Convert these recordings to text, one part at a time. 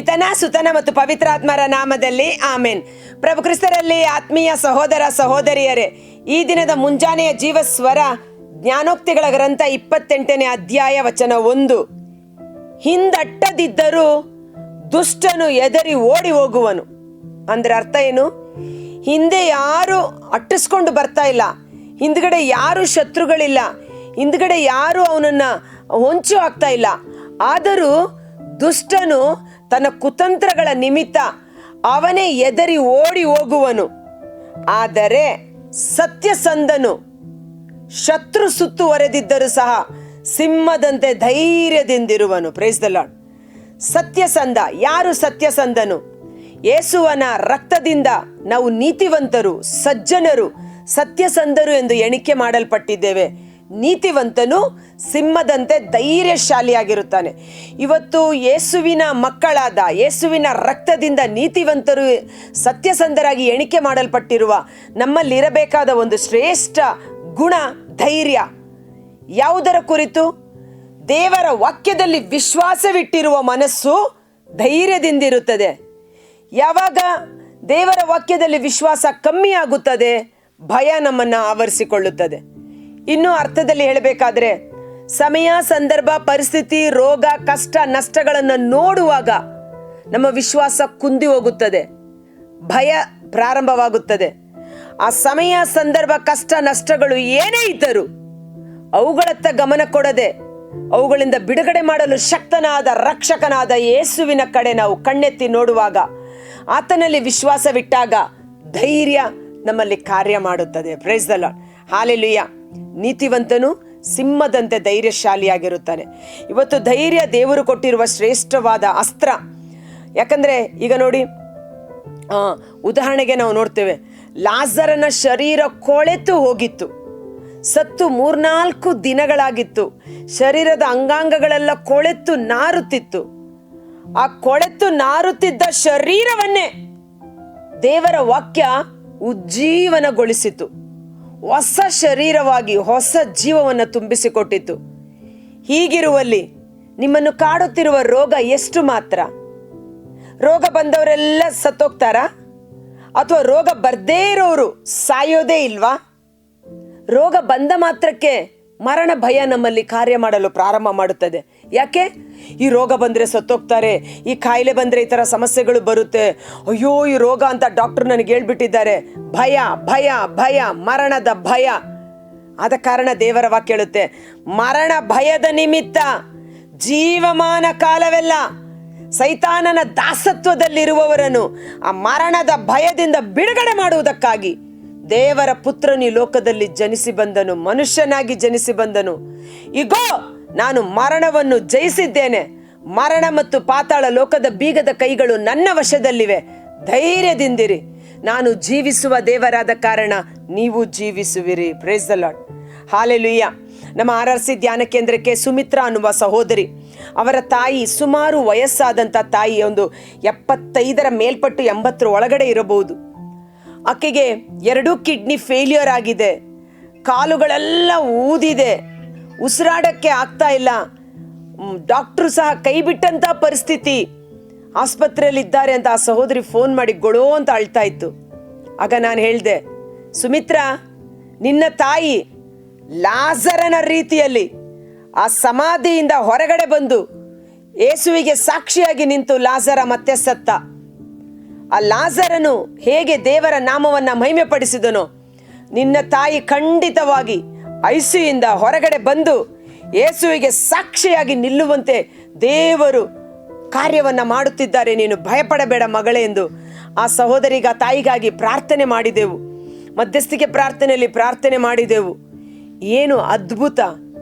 ಪಿತನ ಸುತನ ಮತ್ತು ಪವಿತ್ರಾತ್ಮರ ನಾಮದಲ್ಲಿ ಆಮೇನ್. ಪ್ರಭು ಕ್ರಿಸ್ತರಲ್ಲಿ ಆತ್ಮೀಯ ಸಹೋದರ ಸಹೋದರಿಯರೇ, ಈ ದಿನದ ಮುಂಜಾನೆಯ ಜೀವಸ್ವರ ಜ್ಞಾನೋಕ್ತಿಗಳ ಗ್ರಂಥ 28ನೇ ಅಧ್ಯಾಯ ವಚನ 1. ಹಿಂದಟ್ಟದಿದ್ದರೂ ದುಷ್ಟನು ಎದರಿ ಓಡಿ ಹೋಗುವನು. ಅಂದ್ರೆ ಅರ್ಥ ಏನು? ಹಿಂದೆ ಯಾರು ಅಟ್ಟಿಸ್ಕೊಂಡು ಬರ್ತಾ ಇಲ್ಲ, ಹಿಂದ್ಗಡೆ ಯಾರು ಶತ್ರುಗಳಿಲ್ಲ, ಹಿಂದ್ಗಡೆ ಯಾರು ಅವನನ್ನ ಹೊಂಚು ಆಗ್ತಾ ಇಲ್ಲ. ಆದರೂ ದುಷ್ಟನು ತನ್ನ ಕುತಂತ್ರಗಳ ನಿಮಿತ್ತ ಅವನೇ ಎದರಿ ಓಡಿ ಹೋಗುವನು. ಆದರೆ ಸತ್ಯಸಂಧನು ಶತ್ರು ಸುತ್ತುವರೆದಿದ್ದರೂ ಸಹ ಸಿಂಹದಂತೆ ಧೈರ್ಯದಿಂದಿರುವನು. Praise the Lord. ಸತ್ಯಸಂಧ. ಯಾರು ಸತ್ಯಸಂಧನು? ಯೇಸುವನ ರಕ್ತದಿಂದ ನಾವು ನೀತಿವಂತರು, ಸಜ್ಜನರು, ಸತ್ಯಸಂಧರು ಎಂದು ಎಣಿಕೆ ಮಾಡಲ್ಪಟ್ಟಿದ್ದೇವೆ. ನೀತಿವಂತನು ಸಿಂಹದಂತೆ ಧೈರ್ಯಶಾಲಿಯಾಗಿರುತ್ತಾನೆ. ಇವತ್ತು ಯೇಸುವಿನ ಮಕ್ಕಳಾದ, ಯೇಸುವಿನ ರಕ್ತದಿಂದ ನೀತಿವಂತರು, ಸತ್ಯಸಂಧರಾಗಿ ಎಣಿಕೆ ಮಾಡಲ್ಪಟ್ಟಿರುವ ನಮ್ಮಲ್ಲಿರಬೇಕಾದ ಒಂದು ಶ್ರೇಷ್ಠ ಗುಣ ಧೈರ್ಯ. ಯಾವುದರ ಕುರಿತು? ದೇವರ ವಾಕ್ಯದಲ್ಲಿ ವಿಶ್ವಾಸವಿಟ್ಟಿರುವ ಮನಸ್ಸು ಧೈರ್ಯದಿಂದಿರುತ್ತದೆ. ಯಾವಾಗ ದೇವರ ವಾಕ್ಯದಲ್ಲಿ ವಿಶ್ವಾಸ ಕಮ್ಮಿ ಆಗುತ್ತದೆ, ಭಯ ನಮ್ಮನ್ನು ಆವರಿಸಿಕೊಳ್ಳುತ್ತದೆ. ಇನ್ನೂ ಅರ್ಥದಲ್ಲಿ ಹೇಳಬೇಕಾದ್ರೆ, ಸಮಯ, ಸಂದರ್ಭ, ಪರಿಸ್ಥಿತಿ, ರೋಗ, ಕಷ್ಟ, ನಷ್ಟಗಳನ್ನು ನೋಡುವಾಗ ನಮ್ಮ ವಿಶ್ವಾಸ ಕುಂದಿ ಹೋಗುತ್ತದೆ, ಭಯ ಪ್ರಾರಂಭವಾಗುತ್ತದೆ. ಆ ಸಮಯ, ಸಂದರ್ಭ, ಕಷ್ಟ, ನಷ್ಟಗಳು ಏನೇ ಇದ್ದರೂ ಅವುಗಳತ್ತ ಗಮನ ಕೊಡದೆ ಅವುಗಳಿಂದ ಬಿಡುಗಡೆ ಮಾಡಲು ಶಕ್ತನಾದ ರಕ್ಷಕನಾದ ಯೇಸುವಿನ ಕಡೆ ನಾವು ಕಣ್ಣೆತ್ತಿ ನೋಡುವಾಗ, ಆತನಲ್ಲಿ ವಿಶ್ವಾಸವಿಟ್ಟಾಗ ಧೈರ್ಯ ನಮ್ಮಲ್ಲಿ ಕಾರ್ಯ ಮಾಡುತ್ತದೆ. Price the Lord. ಹಾಲೆಲೂಯಾ. ನೀತಿವಂತನು ಸಿಂಹದಂತೆ ಧೈರ್ಯಶಾಲಿಯಾಗಿರುತ್ತಾನೆ. ಇವತ್ತು ಧೈರ್ಯ ದೇವರು ಕೊಟ್ಟಿರುವ ಶ್ರೇಷ್ಠವಾದ ಅಸ್ತ್ರ. ಯಾಕಂದ್ರೆ ಈಗ ನೋಡಿ, ಉದಾಹರಣೆಗೆ ನಾವು ನೋಡ್ತೇವೆ, ಲಾಜರನ ಶರೀರ ಕೊಳೆತು ಹೋಗಿತ್ತು, ಸತ್ತು 3-4 ದಿನಗಳಾಗಿತ್ತು. ಶರೀರದ ಅಂಗಾಂಗಗಳೆಲ್ಲ ಕೊಳೆತು ನಾರುತ್ತಿತ್ತು. ಆ ಕೊಳೆತು ನಾರುತ್ತಿದ್ದ ಶರೀರವನ್ನೇ ದೇವರ ವಾಕ್ಯ ಉಜ್ಜೀವನಗೊಳಿಸಿತು. ಹೊಸ ಶರೀರವಾಗಿ ಹೊಸ ಜೀವವನ್ನು ತುಂಬಿಸಿಕೊಟ್ಟಿತು. ಹೀಗಿರುವಲ್ಲಿ ನಿಮ್ಮನ್ನು ಕಾಡುತ್ತಿರುವ ರೋಗ ಎಷ್ಟು ಮಾತ್ರ? ರೋಗ ಬಂದವರೆಲ್ಲ ಸತ್ತೋಗ್ತಾರಾ? ಅಥವಾ ರೋಗ ಬರ್ದೇ ಇರೋರು ಸಾಯೋದೇ ಇಲ್ವಾ? ರೋಗ ಬಂದ ಮಾತ್ರಕ್ಕೆ ಮರಣ ಭಯ ನಮ್ಮಲ್ಲಿ ಕಾರ್ಯ ಮಾಡಲು ಪ್ರಾರಂಭ ಮಾಡುತ್ತದೆ. ಯಾಕೆ? ಈ ರೋಗ ಬಂದರೆ ಸತ್ತೋಗ್ತಾರೆ, ಈ ಕಾಯಿಲೆ ಬಂದರೆ ಈ ಥರ ಸಮಸ್ಯೆಗಳು ಬರುತ್ತೆ, ಅಯ್ಯೋ ಈ ರೋಗ ಅಂತ ಡಾಕ್ಟರ್ ನನಗೆ ಹೇಳ್ಬಿಟ್ಟಿದ್ದಾರೆ. ಭಯ ಭಯ ಭಯ, ಮರಣದ ಭಯ. ಆದ ಕಾರಣ ದೇವರ ವಾಕ್ಯ ಹೇಳುತ್ತೆ, ಮರಣ ಭಯದ ನಿಮಿತ್ತ ಜೀವಮಾನ ಕಾಲವೆಲ್ಲ ಸೈತಾನನ ದಾಸತ್ವದಲ್ಲಿರುವವರನ್ನು ಆ ಮರಣದ ಭಯದಿಂದ ಬಿಡುಗಡೆ ಮಾಡುವುದಕ್ಕಾಗಿ ದೇವರ ಪುತ್ರನು ಈ ಲೋಕದಲ್ಲಿ ಜನಿಸಿ ಬಂದನು, ಮನುಷ್ಯನಾಗಿ ಜನಿಸಿ ಬಂದನು. ಇಗೋ, ನಾನು ಮರಣವನ್ನು ಜಯಿಸಿದ್ದೇನೆ, ಮರಣ ಮತ್ತು ಪಾತಾಳ ಲೋಕದ ಬೀಗದ ಕೈಗಳು ನನ್ನ ವಶದಲ್ಲಿವೆ, ಧೈರ್ಯದಿಂದಿರಿ, ನಾನು ಜೀವಿಸುವ ದೇವರಾದ ಕಾರಣ ನೀವು ಜೀವಿಸುವಿರಿ. Praise the Lord. ಹಾಲೆಲೂಯಾ. ನಮ್ಮ RRC ಧ್ಯಾನ ಕೇಂದ್ರಕ್ಕೆ ಸುಮಿತ್ರಾ ಅನ್ನುವ ಸಹೋದರಿ, ಅವರ ತಾಯಿ ಸುಮಾರು ವಯಸ್ಸಾದಂಥ ತಾಯಿ, ಒಂದು 75 ಮೇಲ್ಪಟ್ಟು 80 ಒಳಗಡೆ ಇರಬಹುದು. ಆಕೆಗೆ 2 ಕಿಡ್ನಿ ಫೇಲ್ಯೂರ್ ಆಗಿದೆ, ಕಾಲುಗಳೆಲ್ಲ ಊದಿದೆ, ಉಸಿರಾಡಕ್ಕೆ ಆಗ್ತಾ ಇಲ್ಲ, ಡಾಕ್ಟ್ರು ಸಹ ಕೈ ಬಿಟ್ಟಂತ ಪರಿಸ್ಥಿತಿ, ಆಸ್ಪತ್ರೆಯಲ್ಲಿ ಇದ್ದಾರೆ ಅಂತ ಆ ಸಹೋದರಿ ಫೋನ್ ಮಾಡಿ ಗೊಳೋ ಅಂತ ಅಳ್ತಾ ಇತ್ತು. ಆಗ ನಾನು ಹೇಳಿದೆ, ಸುಮಿತ್ರಾ, ನಿನ್ನ ತಾಯಿ ಲಾಜರನ ರೀತಿಯಲ್ಲಿ ಆ ಸಮಾಧಿಯಿಂದ ಹೊರಗಡೆ ಬಂದು ಯೇಸುವಿಗೆ ಸಾಕ್ಷಿಯಾಗಿ ನಿಂತು ಲಾಜರ ಮತ್ತೆ ಸತ್ತ. ಆ ಲಾಜರನು ಹೇಗೆ ದೇವರ ನಾಮವನ್ನ ಮಹಿಮೆ ಪಡಿಸಿದನೋ, ನಿನ್ನ ತಾಯಿ ಖಂಡಿತವಾಗಿ ಐಸಿಯಿಂದ ಹೊರಗಡೆ ಬಂದು ಯೇಸುವಿಗೆ ಸಾಕ್ಷಿಯಾಗಿ ನಿಲ್ಲುವಂತೆ ದೇವರು ಕಾರ್ಯವನ್ನ ಮಾಡುತ್ತಿದ್ದಾರೆ. ನೀನು ಭಯಪಡಬೇಡ ಮಗಳೇ ಎಂದು ಆ ಸಹೋದರಿಗ ತಾಯಿಗಾಗಿ ಪ್ರಾರ್ಥನೆ ಮಾಡಿದೆವು. ಮಧ್ಯಸ್ಥಿಕೆ ಪ್ರಾರ್ಥನೆಯಲ್ಲಿ ಪ್ರಾರ್ಥನೆ ಮಾಡಿದೆವು. ಏನು ಅದ್ಭುತ!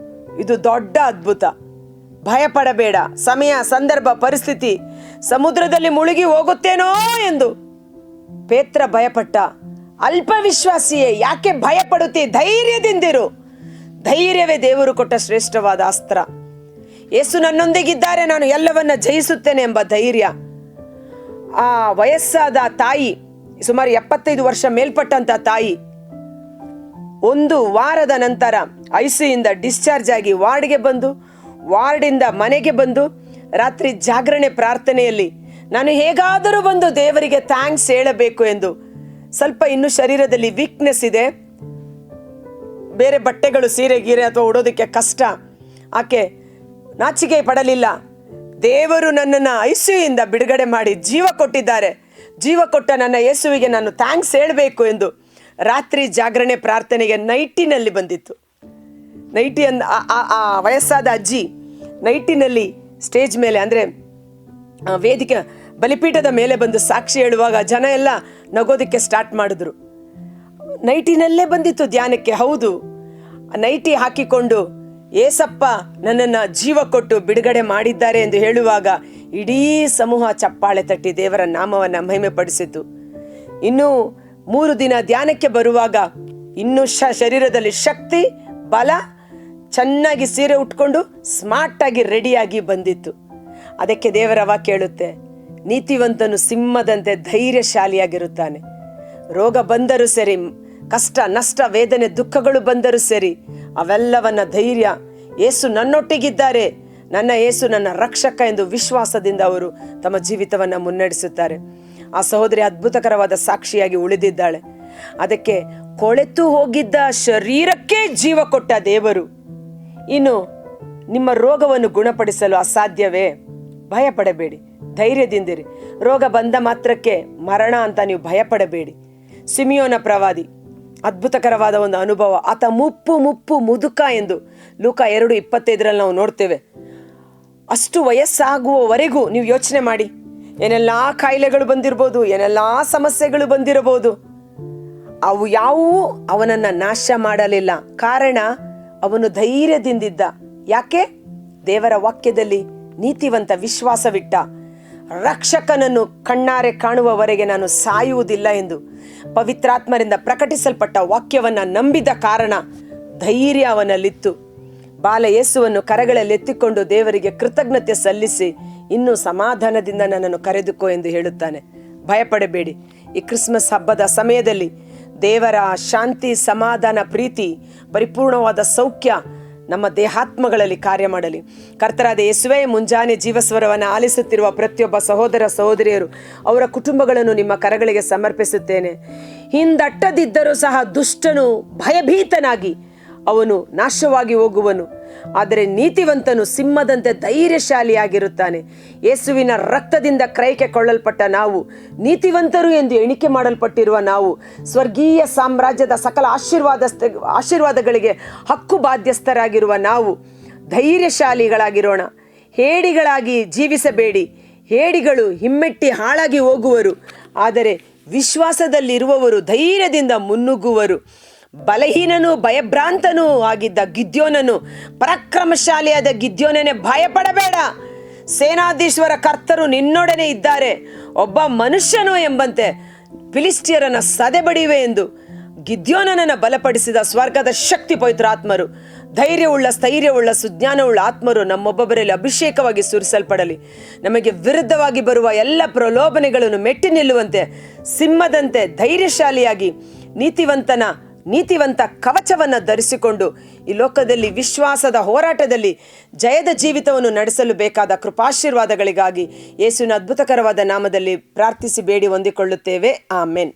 ಇದು ದೊಡ್ಡ ಅದ್ಭುತ. ಭಯಪಡಬೇಡ. ಸಮಯ, ಸಂದರ್ಭ, ಪರಿಸ್ಥಿತಿ, ಸಮುದ್ರದಲ್ಲಿ ಮುಳುಗಿ ಹೋಗುತ್ತೇನೋ ಎಂದು ಪೇತ್ರ ಭಯಪಟ್ಟ. ಅಲ್ಪ ವಿಶ್ವಾಸಿಯೇ, ಯಾಕೆ ಭಯಪಡುತ್ತಿ? ಧೈರ್ಯದಿಂದಿರು. ಧೈರ್ಯವೇ ದೇವರು ಕೊಟ್ಟ ಶ್ರೇಷ್ಠವಾದ ಅಸ್ತ್ರ. ಯೇಸು ನನ್ನೊಂದಿಗಿದ್ದಾರೆ, ನಾನು ಎಲ್ಲವನ್ನ ಜಯಿಸುತ್ತೇನೆ ಎಂಬ ಧೈರ್ಯ. ಆ ವಯಸ್ಸಾದ ತಾಯಿ, ಸುಮಾರು 75 ವರ್ಷ ಮೇಲ್ಪಟ್ಟಂತ ತಾಯಿ, 1 ವಾರದ ನಂತರ ಐಸಿಯಿಂದ ಡಿಸ್ಚಾರ್ಜ್ ಆಗಿ ವಾರ್ಡ್ಗೆ ಬಂದು, ವಾರ್ಡಿಂದ ಮನೆಗೆ ಬಂದು ರಾತ್ರಿ ಜಾಗರಣೆ ಪ್ರಾರ್ಥನೆಯಲ್ಲಿ ನಾನು ಹೇಗಾದರೂ ಬಂದು ದೇವರಿಗೆ ಥ್ಯಾಂಕ್ಸ್ ಹೇಳಬೇಕು ಎಂದು. ಸ್ವಲ್ಪ ಇನ್ನು ಶರೀರದಲ್ಲಿ ವೀಕ್ನೆಸ್ ಇದೆ, ಬೇರೆ ಬಟ್ಟೆಗಳು ಸೀರೆ ಗೀರೆ ಅಥವಾ ಉಡೋದಕ್ಕೆ ಕಷ್ಟ. ಆಕೆ ನಾಚಿಕೆ ಪಡಲಿಲ್ಲ. ದೇವರು ನನ್ನನ್ನು ಐಸಿಯುಯಿಂದ ಬಿಡುಗಡೆ ಮಾಡಿ ಜೀವ ಕೊಟ್ಟಿದ್ದಾರೆ, ಜೀವ ಕೊಟ್ಟ ನನ್ನ ಯೇಸುವಿಗೆ ನಾನು ಥ್ಯಾಂಕ್ಸ್ ಹೇಳಬೇಕು ಎಂದು ರಾತ್ರಿ ಜಾಗರಣೆ ಪ್ರಾರ್ಥನೆಗೆ ನೈಟಿನಲ್ಲಿ ಬಂದಿತ್ತು. ನೈಟಿ ಆ ವಯಸ್ಸಾದ ಅಜ್ಜಿ ನೈಟಿನಲ್ಲಿ ಸ್ಟೇಜ್ ಮೇಲೆ ಅಂದರೆ ವೇದಿಕೆ ಬಲಿಪೀಠದ ಮೇಲೆ ಬಂದು ಸಾಕ್ಷಿ ಹೇಳುವಾಗ ಜನ ಎಲ್ಲ ನಗೋದಕ್ಕೆ ಸ್ಟಾರ್ಟ್ ಮಾಡಿದ್ರು. ನೈಟಿನಲ್ಲೇ ಬಂದಿತ್ತು ಧ್ಯಾನಕ್ಕೆ. ಹೌದು, ನೈಟಿ ಹಾಕಿಕೊಂಡು ಏಸಪ್ಪ ನನ್ನನ್ನು ಜೀವ ಕೊಟ್ಟು ಬಿಡುಗಡೆ ಮಾಡಿದ್ದಾರೆ ಎಂದು ಹೇಳುವಾಗ ಇಡೀ ಸಮೂಹ ಚಪ್ಪಾಳೆ ತಟ್ಟಿ ದೇವರ ನಾಮವನ್ನು ಮಹಿಮೆ ಪಡಿಸಿತು. ಇನ್ನು 3 ದಿನ ಧ್ಯಾನಕ್ಕೆ ಬರುವಾಗ ಇನ್ನೂ ಶರೀರದಲ್ಲಿ ಶಕ್ತಿ, ಬಲ, ಚೆನ್ನಾಗಿ ಸೀರೆ ಉಟ್ಕೊಂಡು ಸ್ಮಾರ್ಟಾಗಿ ರೆಡಿಯಾಗಿ ಬಂದಿತ್ತು. ಅದಕ್ಕೆ ದೇವರ ವಾಕ್ಯ ಹೇಳುತ್ತೆ, ನೀತಿವಂತನು ಸಿಂಹದಂತೆ ಧೈರ್ಯಶಾಲಿಯಾಗಿರುತ್ತಾನೆ. ರೋಗ ಬಂದರೂ ಸರಿ, ಕಷ್ಟ, ನಷ್ಟ, ವೇದನೆ, ದುಃಖಗಳು ಬಂದರೂ ಸರಿ, ಅವೆಲ್ಲವನ್ನ ಧೈರ್ಯ, ಯೇಸು ನನ್ನೊಟ್ಟಿಗಿದ್ದಾರೆ, ನನ್ನ ಯೇಸು ನನ್ನ ರಕ್ಷಕ ಎಂದು ವಿಶ್ವಾಸದಿಂದ ಅವರು ತಮ್ಮ ಜೀವಿತವನ್ನು ಮುನ್ನಡೆಸುತ್ತಾರೆ. ಆ ಸಹೋದರಿ ಅದ್ಭುತಕರವಾದ ಸಾಕ್ಷಿಯಾಗಿ ಉಳಿದಿದ್ದಾಳೆ. ಅದಕ್ಕೆ ಕೊಳೆತು ಹೋಗಿದ್ದ ಶರೀರಕ್ಕೆ ಜೀವ ಕೊಟ್ಟ ದೇವರು ಇನ್ನು ನಿಮ್ಮ ರೋಗವನ್ನು ಗುಣಪಡಿಸಲು ಅಸಾಧ್ಯವೇ? ಭಯಪಡಬೇಡಿ, ಧೈರ್ಯದಿಂದಿರಿ. ರೋಗ ಬಂದ ಮಾತ್ರಕ್ಕೆ ಮರಣ ಅಂತ ನೀವು ಭಯಪಡಬೇಡಿ. ಸಿಮಿಯೋನ ಪ್ರವಾದಿ ಅದ್ಭುತಕರವಾದ ಒಂದು ಅನುಭವ. ಆತ ಮುಪ್ಪು ಮುದುಕ ಎಂದು ಲೂಕ 2:25 ನಾವು ನೋಡ್ತೇವೆ. ಅಷ್ಟು ವಯಸ್ಸಾಗುವವರೆಗೂ ನೀವು ಯೋಚನೆ ಮಾಡಿ, ಏನೆಲ್ಲ ಕಾಯಿಲೆಗಳು ಬಂದಿರಬಹುದು, ಏನೆಲ್ಲ ಸಮಸ್ಯೆಗಳು ಬಂದಿರಬಹುದು. ಅವು ಯಾವುವು ಅವನನ್ನು ನಾಶ ಮಾಡಲಿಲ್ಲ. ಕಾರಣ ಅವನು ಧೈರ್ಯದಿಂದಿದ್ದ. ಯಾಕೆ? ದೇವರ ವಾಕ್ಯದಲ್ಲಿ ನೀತಿವಂತ ವಿಶ್ವಾಸವಿಟ್ಟ. ರಕ್ಷಕನನ್ನು ಕಣ್ಣಾರೆ ಕಾಣುವವರೆಗೆ ನಾನು ಸಾಯುವುದಿಲ್ಲ ಎಂದು ಪವಿತ್ರಾತ್ಮರಿಂದ ಪ್ರಕಟಿಸಲ್ಪಟ್ಟ ವಾಕ್ಯವನ್ನು ನಂಬಿದ ಕಾರಣ ಧೈರ್ಯ ಅವನಲ್ಲಿತ್ತು. ಬಾಲ ಯೇಸುವನ್ನು ಕರಗಳಲ್ಲೆತ್ತಿಕೊಂಡು ದೇವರಿಗೆ ಕೃತಜ್ಞತೆ ಸಲ್ಲಿಸಿ ಇನ್ನೂ ಸಮಾಧಾನದಿಂದ ನನ್ನನ್ನು ಕರೆದುಕೋ ಎಂದು ಹೇಳುತ್ತಾನೆ. ಭಯಪಡಬೇಡಿ. ಈ ಕ್ರಿಸ್ಮಸ್ ಹಬ್ಬದ ಸಮಯದಲ್ಲಿ ದೇವರ ಶಾಂತಿ, ಸಮಾಧಾನ, ಪ್ರೀತಿ, ಪರಿಪೂರ್ಣವಾದ ಸೌಖ್ಯ ನಮ್ಮ ದೇಹಾತ್ಮಗಳಲ್ಲಿ ಕಾರ್ಯ ಮಾಡಲಿ. ಕರ್ತರಾದ ಯೇಸುವೇ, ಮುಂಜಾನೆ ಜೀವಸ್ವರವನ್ನು ಆಲಿಸುತ್ತಿರುವ ಪ್ರತಿಯೊಬ್ಬ ಸಹೋದರ ಸಹೋದರಿಯರು, ಅವರ ಕುಟುಂಬಗಳನ್ನು ನಿಮ್ಮ ಕರಗಳಿಗೆ ಸಮರ್ಪಿಸುತ್ತೇನೆ. ಹಿಂದಟ್ಟದಿದ್ದರೂ ಸಹ ದುಷ್ಟನು ಭಯಭೀತನಾಗಿ ಅವನು ನಾಶವಾಗಿ ಹೋಗುವನು, ಆದರೆ ನೀತಿವಂತನು ಸಿಂಹದಂತೆ ಧೈರ್ಯಶಾಲಿಯಾಗಿರುತ್ತಾನೆ. ಯೇಸುವಿನ ರಕ್ತದಿಂದ ಕ್ರಯಕ್ಕೆ ಕೊಳ್ಳಲ್ಪಟ್ಟ ನಾವು, ನೀತಿವಂತರು ಎಂದು ಎಣಿಕೆ ಮಾಡಲ್ಪಟ್ಟಿರುವ ನಾವು, ಸ್ವರ್ಗೀಯ ಸಾಮ್ರಾಜ್ಯದ ಸಕಲ ಆಶೀರ್ವಾದಗಳಿಗೆ ಹಕ್ಕು ಬಾಧ್ಯಸ್ಥರಾಗಿರುವ ನಾವು ಧೈರ್ಯಶಾಲಿಗಳಾಗಿರೋಣ. ಹೇಡಿಗಳಾಗಿ ಜೀವಿಸಬೇಡಿ. ಹೇಡಿಗಳು ಹಿಮ್ಮೆಟ್ಟಿ ಹಾಳಾಗಿ ಹೋಗುವರು, ಆದರೆ ವಿಶ್ವಾಸದಲ್ಲಿರುವವರು ಧೈರ್ಯದಿಂದ ಮುನ್ನುಗ್ಗುವರು. ಬಲಹೀನನು ಭಯಭ್ರಾಂತನೂ ಆಗಿದ್ದ ಗಿದ್ಯೋನನು, ಪರಾಕ್ರಮಶಾಲಿಯಾದ ಗಿದ್ಯೋನನೇ, ಭಯಪಡಬೇಡ, ಸೇನಾಧೀಶ್ವರ ಕರ್ತರು ನಿನ್ನೊಡನೆ ಇದ್ದಾರೆ, ಒಬ್ಬ ಮನುಷ್ಯನು ಎಂಬಂತೆ ಫಿಲಿಸ್ಟಿಯರನ್ನ ಸದೆಬಡಿವೆ ಎಂದು ಗಿದ್ಯೋನನನ್ನು ಬಲಪಡಿಸಿದ ಸ್ವರ್ಗದ ಶಕ್ತಿ ಪವಿತ್ರಾತ್ಮರು, ಧೈರ್ಯವುಳ್ಳ, ಸ್ಥೈರ್ಯವುಳ್ಳ, ಸುಜ್ಞಾನವುಳ್ಳ ಆತ್ಮರು ನಮ್ಮೊಬ್ಬೊಬ್ಬರಲ್ಲಿ ಅಭಿಷೇಕವಾಗಿ ಸುರಿಸಲ್ಪಡಲಿ. ನಮಗೆ ವಿರುದ್ಧವಾಗಿ ಬರುವ ಎಲ್ಲ ಪ್ರಲೋಭನೆಗಳನ್ನು ಮೆಟ್ಟಿ ನಿಲ್ಲುವಂತೆ ಸಿಂಹದಂತೆ ಧೈರ್ಯಶಾಲಿಯಾಗಿ ನೀತಿವಂತ ಕವಚವನ್ನು ಧರಿಸಿಕೊಂಡು ಈ ಲೋಕದಲ್ಲಿ ವಿಶ್ವಾಸದ ಹೋರಾಟದಲ್ಲಿ ಜಯದ ಜೀವಿತವನ್ನು ನಡೆಸಲು ಬೇಕಾದ ಕೃಪಾಶೀರ್ವಾದಗಳಿಗಾಗಿ ಯೇಸುವಿನ ಅದ್ಭುತಕರವಾದ ನಾಮದಲ್ಲಿ ಪ್ರಾರ್ಥಿಸಿ ಬೇಡಿ ಹೊಂದಿಕೊಳ್ಳುತ್ತೇವೆ. ಆಮೆನ್.